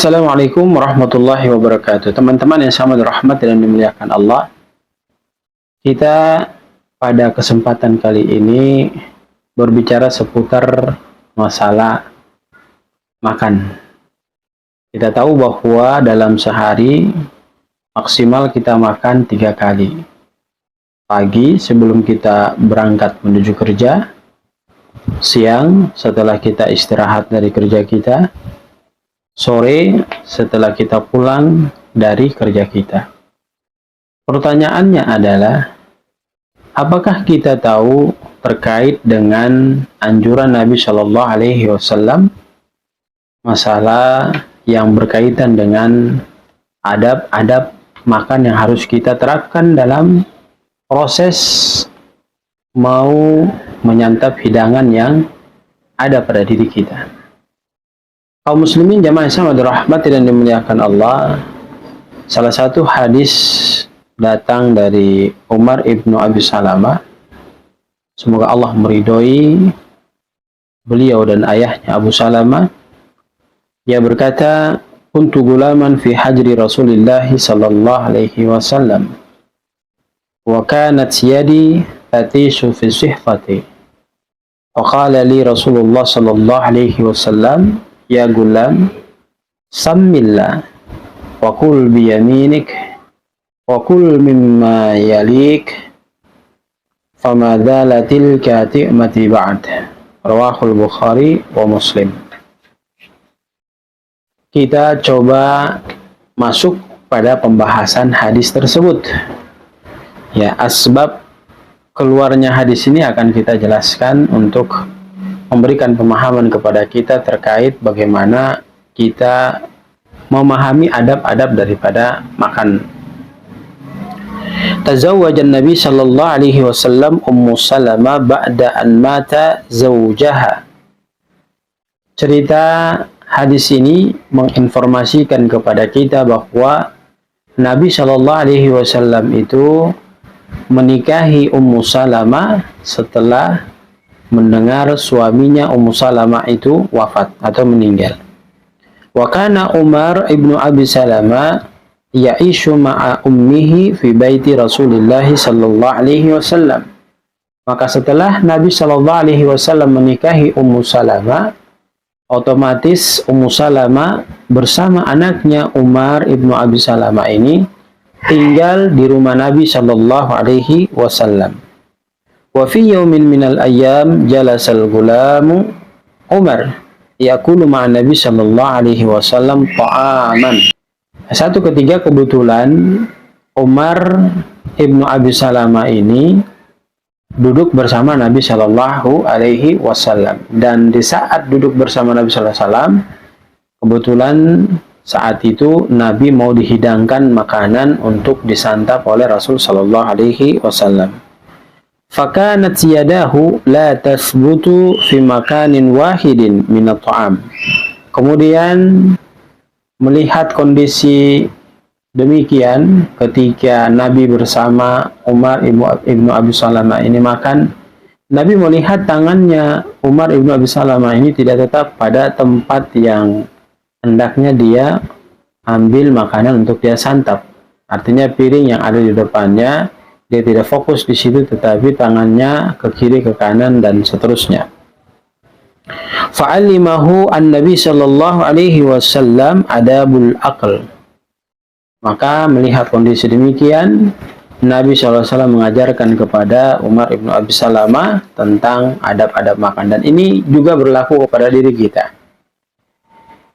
Assalamualaikum warahmatullahi wabarakatuh. Teman-teman yang sama dirahmati dan dimuliakan Allah, kita pada kesempatan kali ini berbicara seputar masalah makan. Kita tahu bahwa dalam sehari maksimal kita makan 3 kali. Pagi sebelum kita berangkat menuju kerja, siang setelah kita istirahat dari kerja kita, sore setelah kita pulang dari kerja kita. Pertanyaannya adalah, apakah kita tahu terkait dengan anjuran Nabi Shallallahu Alaihi Wasallam masalah yang berkaitan dengan adab-adab makan yang harus kita terapkan dalam proses mau menyantap hidangan yang ada pada diri kita. Kaum muslimin jamaah Islam dirahmati dan dimuliakan Allah, salah satu hadis datang dari Umar ibnu Abi Salamah, semoga Allah meridhoi beliau dan ayahnya Abu Salamah. Ia berkata, kuntu gulaman fi hajri Rasulillah sallallahu alaihi wasallam wa kanat yadi tatishu fi sihfati wa qala li Rasulullah sallallahu alaihi wasallam, ya gulam, sammillah wa kul biyaminik wa kul mimma yalik fama dhalatil kati'mati ba'd. Rawahul Bukhari wa Muslim. Kita coba masuk pada pembahasan hadis tersebut. Ya, asbab keluarnya hadis ini akan kita jelaskan untuk memberikan pemahaman kepada kita terkait bagaimana kita memahami adab-adab daripada makan. Tazawwajan Nabi sallallahu alaihi wasallam Ummu Salamah ba'da an mata zawjaha. Cerita hadis ini menginformasikan kepada kita bahwa Nabi sallallahu alaihi wasallam itu menikahi Ummu Salamah setelah mendengar suaminya Ummu Salamah itu wafat atau meninggal. Wa kana Umar ibnu Abi Salamah ya'ishu ma'a ummihi fi baiti Rasulullah sallallahu alaihi wasallam. Maka setelah Nabi sallallahu alaihi wasallam menikahi Ummu Salamah, otomatis Ummu Salamah bersama anaknya Umar ibnu Abi Salamah ini tinggal di rumah Nabi sallallahu alaihi wasallam. Wa fi yaumin minal ayyam jalasal gulamu Umar yakulu ma'an Nabi sallallahu alaihi wasallam ta'aman. Satu ketika kebetulan Umar ibnu Abi Salamah ini duduk bersama Nabi sallallahu alaihi wasallam, dan di saat duduk bersama Nabi sallallahu alaihi wasallam kebetulan saat itu Nabi mau dihidangkan makanan untuk disantap oleh Rasul sallallahu alaihi wasallam. Fakanat yadahu la tasbutu fi makanin wahidin minat ta'am. Kemudian melihat kondisi demikian ketika Nabi bersama Umar ibnu Abi Salamah ini makan, Nabi melihat tangannya Umar ibnu Abi Salamah ini tidak tetap pada tempat yang hendaknya dia ambil makanan untuk dia santap. Artinya piring yang ada di depannya, dia tidak fokus di situ, tetapi tangannya ke kiri, ke kanan, dan seterusnya. Fa'alimahu an-Nabi sallallahu alaihi wasallam adabul aql. Maka melihat kondisi demikian, Nabi sallallahu alaihi wasallam mengajarkan kepada Umar ibnu Abi Salamah tentang adab-adab makan, dan ini juga berlaku kepada diri kita.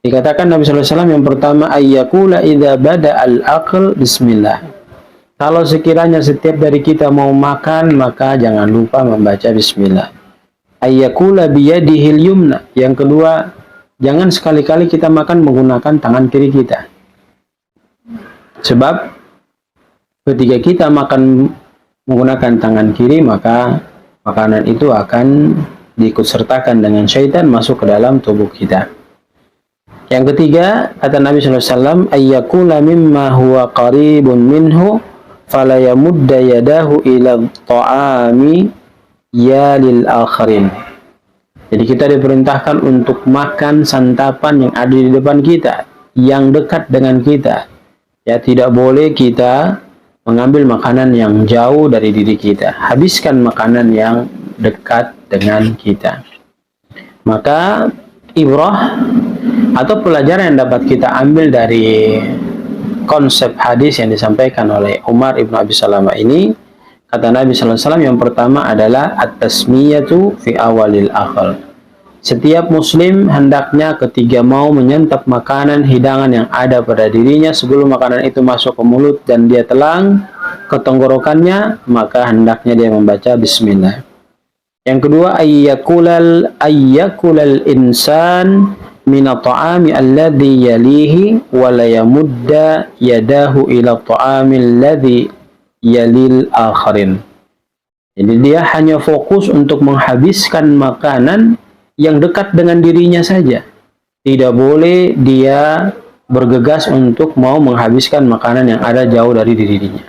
Dikatakan Nabi sallallahu alaihi wasallam yang pertama, ayyakula idza bada al-aql bismillah. Kalau sekiranya setiap dari kita mau makan, maka jangan lupa membaca bismillah. Ayyakula biyadihil yumna. Yang kedua, jangan sekali-kali kita makan menggunakan tangan kiri kita. Sebab ketika kita makan menggunakan tangan kiri, maka makanan itu akan diikutsertakan dengan syaitan masuk ke dalam tubuh kita. Yang ketiga, kata Nabi SAW, ayyakula mimma huwa qaribun minhu fala yamudda yadahu ila ta'ami ya lil akharin. Jadi kita diperintahkan untuk makan santapan yang ada di depan kita. yang dekat dengan kita. Ya, tidak boleh kita mengambil makanan yang jauh dari diri kita. Habiskan makanan yang dekat dengan kita. Maka ibrah atau pelajaran yang dapat kita ambil dari konsep hadis yang disampaikan oleh Umar ibn Abi Salamah ini, kata Nabi sallallahu alaihi wasallam, yang pertama adalah at-tasmiyatu fi awalil akal. Setiap muslim hendaknya ketika mau menyantap makanan hidangan yang ada pada dirinya, sebelum makanan itu masuk ke mulut dan dia telang ke tenggorokannya, maka hendaknya dia membaca bismillah. Yang kedua, ayyakulal insan min at-ta'ami alladhi yalihi wa la yamudda yadahu ila at-ta'ami alladhi yalil akharin. Jadi dia hanya fokus untuk menghabiskan makanan yang dekat dengan dirinya saja. Tidak boleh dia bergegas untuk mau menghabiskan makanan yang ada jauh dari dirinya.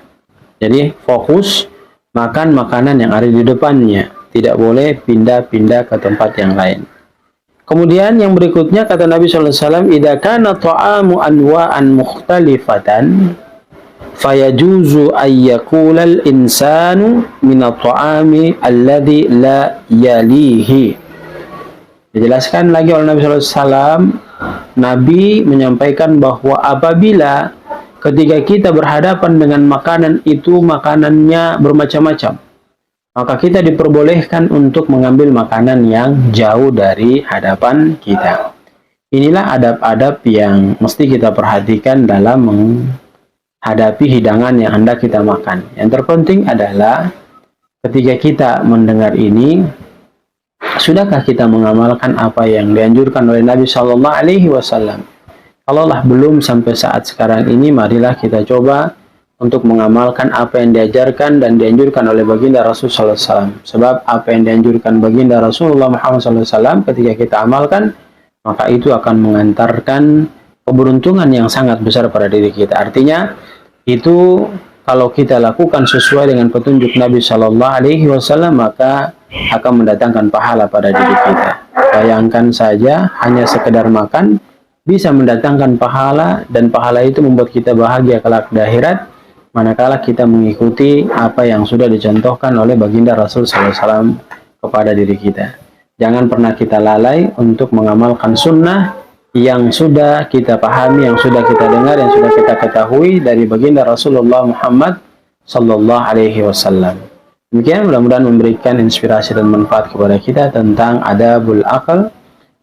Jadi fokus makan makanan yang ada di depannya. Tidak boleh pindah-pindah ke tempat yang lain. Kemudian yang berikutnya kata Nabi sallallahu alaihi wasallam, "Idza kana ta'amu anwa'an mukhtalifatan fayajuzu ayyakulal insanu min at-ta'ami alladhi la yalihi." Dijelaskan lagi oleh Nabi SAW, Nabi menyampaikan bahwa apabila ketika kita berhadapan dengan makanan itu makanannya bermacam-macam, maka kita diperbolehkan untuk mengambil makanan yang jauh dari hadapan kita. Inilah adab-adab yang mesti kita perhatikan dalam menghadapi hidangan yang hendak kita makan. Yang terpenting adalah ketika kita mendengar ini, sudahkah kita mengamalkan apa yang dianjurkan oleh Nabi Shallallahu Alaihi Wasallam? Kalaulah belum sampai saat sekarang ini, marilah kita coba untuk mengamalkan apa yang diajarkan dan dianjurkan oleh baginda Rasul Sallallahu Alaihi Wasallam. Sebab apa yang dianjurkan baginda Rasulullah Muhammad Sallallahu Alaihi Wasallam ketika kita amalkan, maka itu akan mengantarkan keberuntungan yang sangat besar pada diri kita. Artinya itu kalau kita lakukan sesuai dengan petunjuk Nabi Shallallahu Alaihi Wasallam, maka akan mendatangkan pahala pada diri kita. Bayangkan saja, hanya sekedar makan bisa mendatangkan pahala, dan pahala itu membuat kita bahagia kelak di akhirat, manakala kita mengikuti apa yang sudah dicontohkan oleh baginda Rasul SAW kepada diri kita. Jangan pernah kita lalai untuk mengamalkan sunnah yang sudah kita pahami, yang sudah kita dengar, yang sudah kita ketahui dari baginda Rasulullah Muhammad Sallallahu Alaihi Wasallam. Demikian, mudah-mudahan memberikan inspirasi dan manfaat kepada kita tentang adabul akal,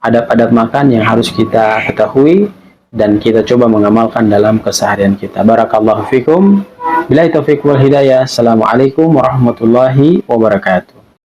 adab-adab makan yang harus kita ketahui dan kita coba mengamalkan dalam keseharian kita. Barakallahu fikum. Billahi taufiq wal hidayah. Assalamualaikum warahmatullahi wabarakatuh.